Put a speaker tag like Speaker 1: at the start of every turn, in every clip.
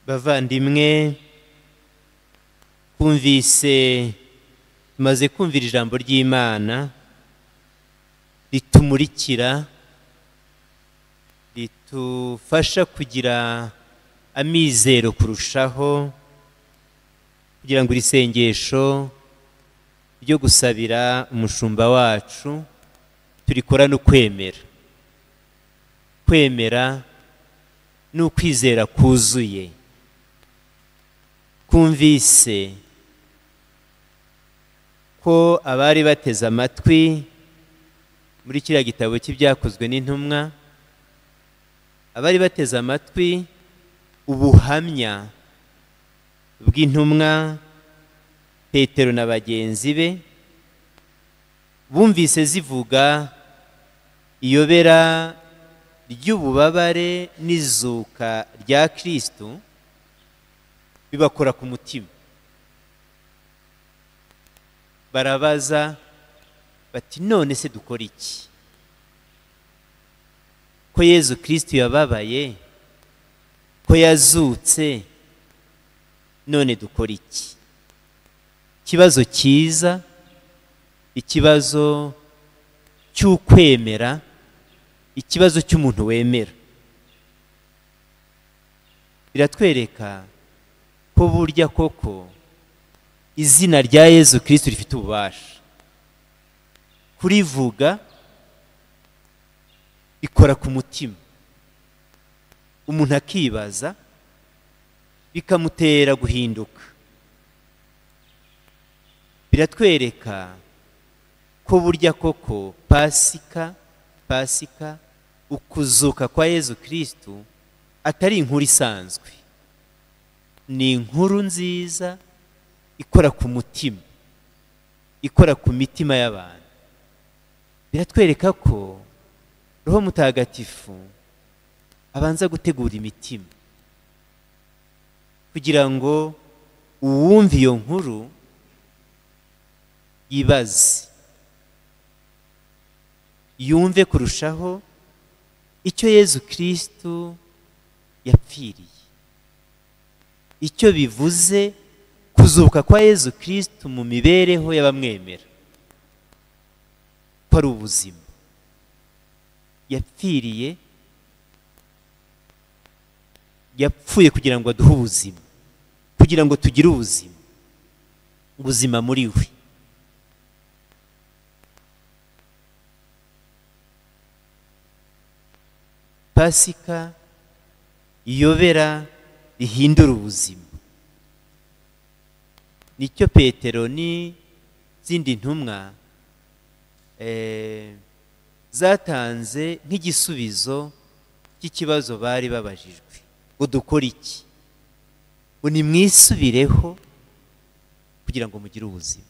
Speaker 1: bavandimwe, tumaze kumvira ijambo ry'Imana ritumurikira, ritufasha kugira amizero kurushaho, kugira ngo irisengesho ryo gusabira umushumba wacu turikora no kwemera. Kwemera ni ukwizera kuzuye. Kumvise ko abari bateze amatwi muri kiriya gitabo cy'ibyakozwe n'intumwa, abari bateze amatwi ubuhamya bw'intumwa Petero na bagenzi be, bumvise zivuga iyobera ry'ububabare n'izuka rya Kristo, bibakora ku mutima. Barabaza bati, none se dukora iki? Ko Yezu Kristo yababaye, ko yazutse, none dukora iki? Ikibazo cyiza, ikibazo cy'ukwemera, ikibazo cy'umuntu wemera. Biratwereka ko burya koko izina rya Yezu Kristo rifite ububasha. Kurivuga bikora ku mutima, umuntu akibaza, bikamutera guhinduka. Biratwereka ko burya koko Pasika, ukuzuka kwa Yezu Kristo atari inkuru isanzwe, ni inkuru nziza ikora ku mutima, ikora ku mitima y'abantu. Biratwereka ko Roho Mutagatifu abanza gutegura imitima kugira ngo uwumva iyo nkuru yibaze, yumve kurushaho icyo Yezu Kristo yapfiriye, icyo bivuze kuzuka kwa Yezu Kristo mu mibereho y'abamwemera, ko ari ubuzima. Yapfiriye, yapfuye kugira ngo aduhe ubuzima, kugira ngo tugire ubuzima muri we. Pasika iyobera rihindura ubuzima. Nicyo Petero n'izindi ntumwa zatanze nk'igisubizo cy'ikibazo bari babajijwe, ngo dukore iki? Ngo nimwisubireho kugira ngo mugire ubuzima.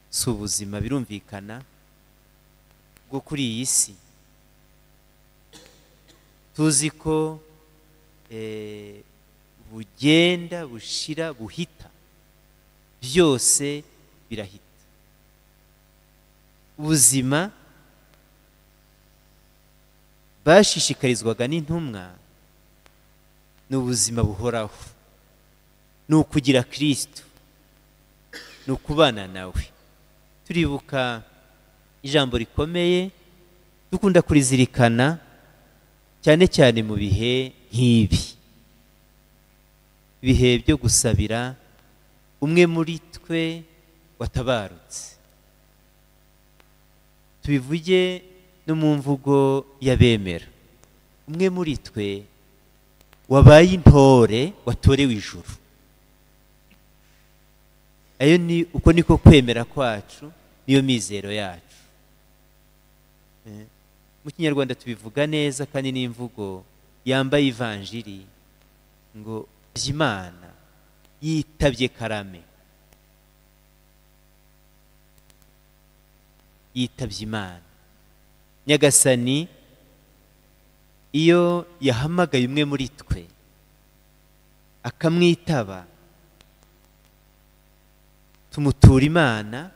Speaker 1: Si ubuzima birumvikana bwo kuri iyi si, tuzi ko bugenda, bushira, buhita, byose birahita. Ubuzima bashishikarizwaga n'intumwa ni ubuzima buhoraho, ni ukugira Kristo, ni ukubana nawe. Turibuka ijambo rikomeye dukunda kurizirikana cyane cyane mu bihe nk'ibi, ibihe byo gusabira umwe muri twe watabarutse. Tubivuge no mu mvugo y'abemera, umwe muri twe wabaye intore, watorewe ijuru. Ayo ni uko niko kwemera kwacu, niyo mizero yacu. Mu Kinyarwanda tubivuga neza, kandi n'imvugo yambaye ivanjiri, ngo Imana yitabye karame. Yitabye Imana. Nyagasani iyo yahamagaye umwe muri twe akamwitaba, tumutura Imana,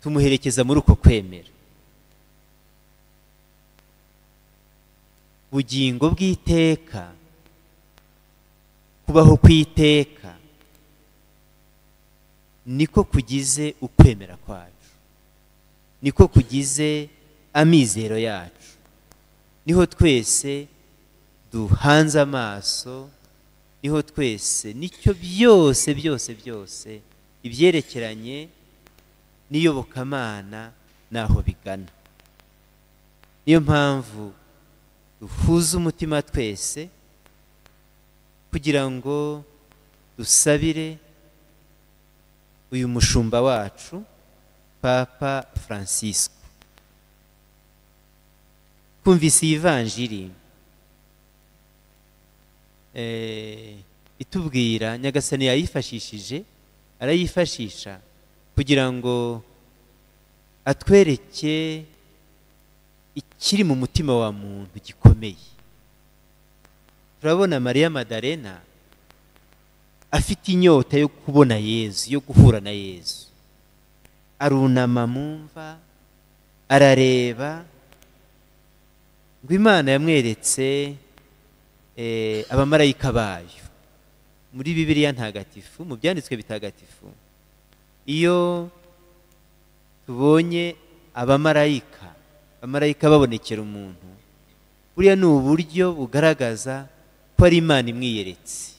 Speaker 1: tumuherekeza muri uko kwemera. Bugingo bw'iteka kubaho kw'iteka niko kugize ukwemera kwacu, niko kugize amizero yacu, niho twese duhanze amaso, niho twese nicyo byose byose byose ibyerekeranye n'iyobokamana naho bigana. Niyo mpamvu duhuza umutima twese kugira ngo dusabire uyu mushumba wacu Papa Francisco. Kumvise iyi vanjiri itubwira Nyagasani yayifashishije, arayifashisha kugira ngo atwereke ikiri mu mutima wa muntu gikomeye. Turabona Mariya Madalena afite inyota yo kubona Yezu, yo guhura na Yezu. Arunama mumva, arareba ngo Imana yamweretse abamarayika bayo. Muri Bibiliya ntagatifu, mu byanditswe bitagatifu, iyo tubonye abamarayika babonekera umuntu, buriya ni uburyo bugaragaza ko ari Imana imwiyeretse.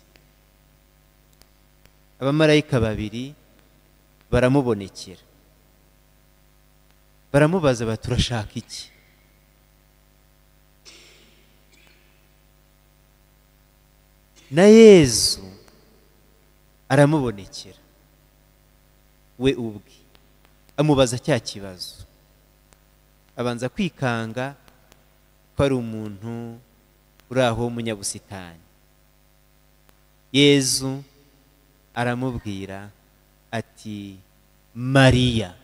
Speaker 1: Abamarayika babiri baramubonekera, baramubaza bati turashaka iki? Na Yezu aramubonekera we ubwe, amubaza cya kibazo. Abanza kwikanga ko ari umuntu uri aho w'umunyabusitani. Yezu aramubwira ati Mariya,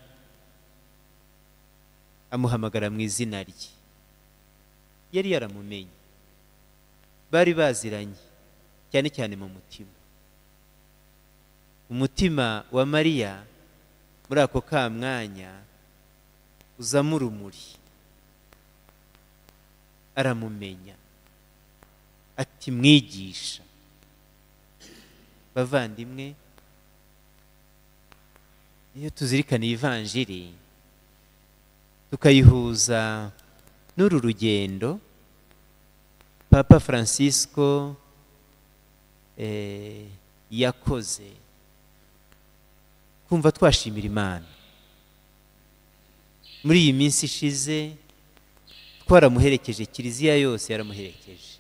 Speaker 1: amuhamagara mu izina rye. Yari yaramumenye, bari baziranye cyane cyane mu mutima. Umutima wa Mariya muri ako ka mwanya uzamo urumuri. Aramumenya ati mwigisha. Bavandimwe, iyo tuzirikana iyi vanjiri tukayihuza n'uru rugendo Papa Francisco yakoze, kumva twashimira Imana. Muri iyi minsi ishize twaramuherekeje, Kiliziya yose yaramuherekeje,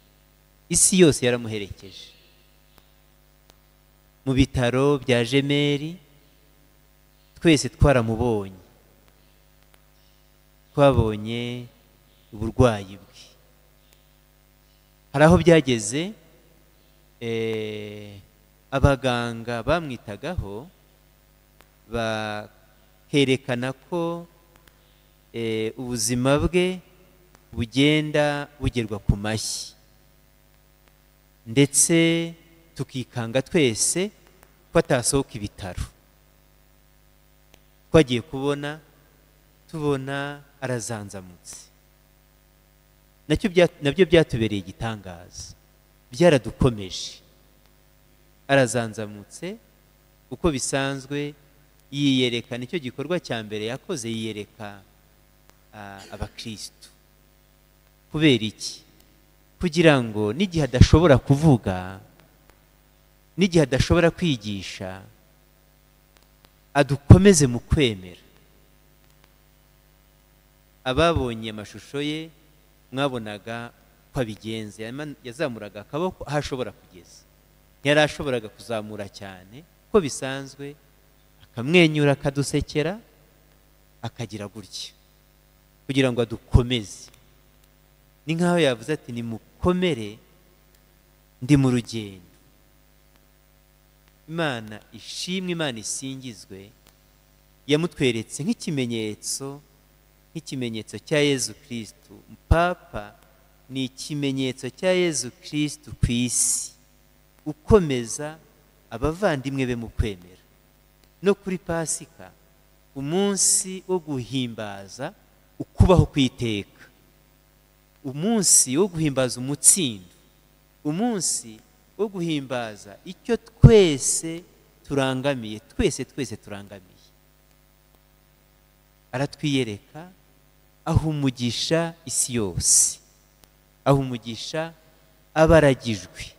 Speaker 1: isi yose yaramuherekeje. Mu bitaro bya Jemeri twese twaramubonye, twabonye uburwayi bwe. Hari aho byageze abaganga bamwitagaho bakerekana ko ubuzima bwe bugenda bugerwa ku mashyi, ndetse tukikanga twese ko atasohoka ibitaro. Twagiye tubona arazanzamutse. Nabyo byatubereye igitangaza, byaradukomeje. Arazanzamutse uko bisanzwe, yiyereka. Nicyo gikorwa cya mbere yakoze, yiyereka abakristo. Kubera iki? Kugira ngo n'igihe adashobora kuvuga, n'igihe adashobora kwigisha, adukomeze mu kwemera. Ababonye amashusho ye mwabonaga ko abigenza. Yazamuraga akaboko aho ashobora kugeza, ntiyarashoboraga kuzamura cyane ko bisanzwe, akamwenyura, akadusekera, akagira gutya kugira ngo adukomeze. Ni nkaho yavuze ati nimukomere, ndi mu rugendo. Imana ishimwe, Imana isingizwe, yamutweretse nk'ikimenyetso cya Yezu Kristu. Papa ni ikimenyetso cya Yezu Kristu ku isi, ukomeza abavandimwe be mu kwemera. No kuri Pasika, umunsi wo guhimbaza ukubaho kw'iteka, umunsi wo guhimbaza umutsindo, umunsi wo guhimbaza icyo twese turangamiye, twese turangamiye. Aratwiyereka, aho umugisha isi yose, aho umugisha abaragijwe,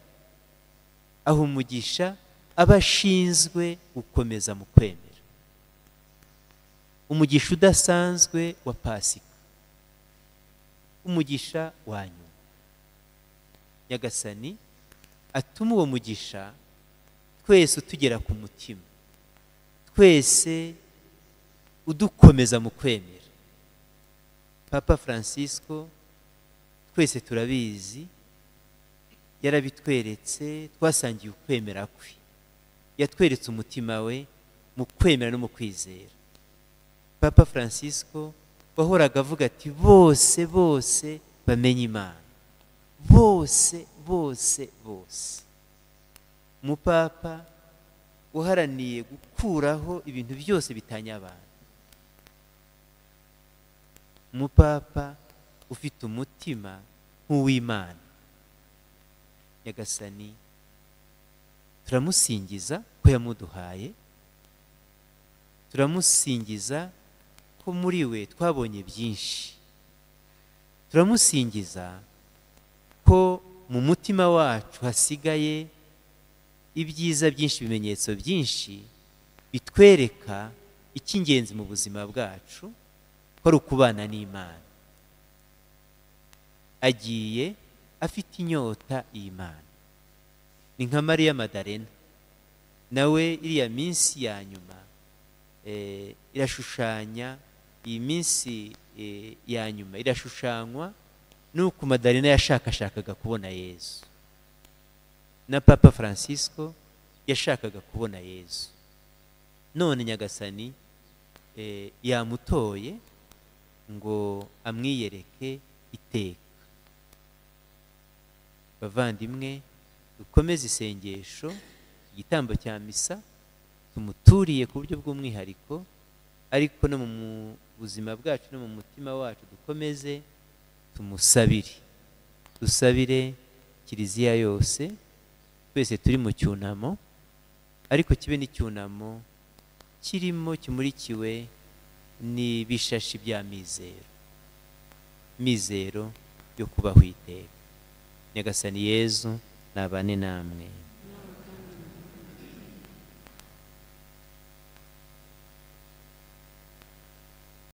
Speaker 1: aho umugisha abashinzwe gukomeza mu kwemera, umugisha udasanzwe wa Pasika, umugisha wanyu. Nyagasani atuma uwo mugisha twese utugera ku mutima, twese udukomeza mu kwemera. Papa Francisco twese turabizi, yarabitweretse, twasangiye ukwemera kwe, yatweretse umutima we mu kwemera no mu kwizera. Papa Francisco wahoraga avuga ati bose bamenye Imana, bose. Umupapa uharaniye gukuraho ibintu byose bitanya abantu, umupapa ufite umutima nk'uw'Imana. Nyagasani turamusingiza ko yamuduhaye, turamusingiza ko muri we twabonye byinshi, turamusingiza ko mu mutima wacu hasigaye ibyiza byinshi, ibimenyetso byinshi bitwereka icy'ingenzi mu buzima bwacu, ko ari ukubana n'Imana. Agiye afite inyota y'Imana, ni nka Mariya Madalena, nawe iriya minsi ya nyuma irashushanya, iyi minsi ya nyuma irashushanywa nuko Madalena yashakaga kubona Yesu, na Papa Francisco yashakaga kubona Yesu. None Nyagasani yamutoye ngo amwiyereke iteka. Bavandimwe, dukomeze isengesho, igitambo cya misa tumuturiye ku buryo bw'umwihariko, ariko no mu buzima bwacu no mu mutima wacu dukomeze tumusabire, dusabire kiliziya yose, twese turi mu cyunamo, ariko kibe n'icyunamo kirimo kimurikiwe n'ibishashi bya mizero yo kubaho iteka. Nyagasani Yezu nabane namwe.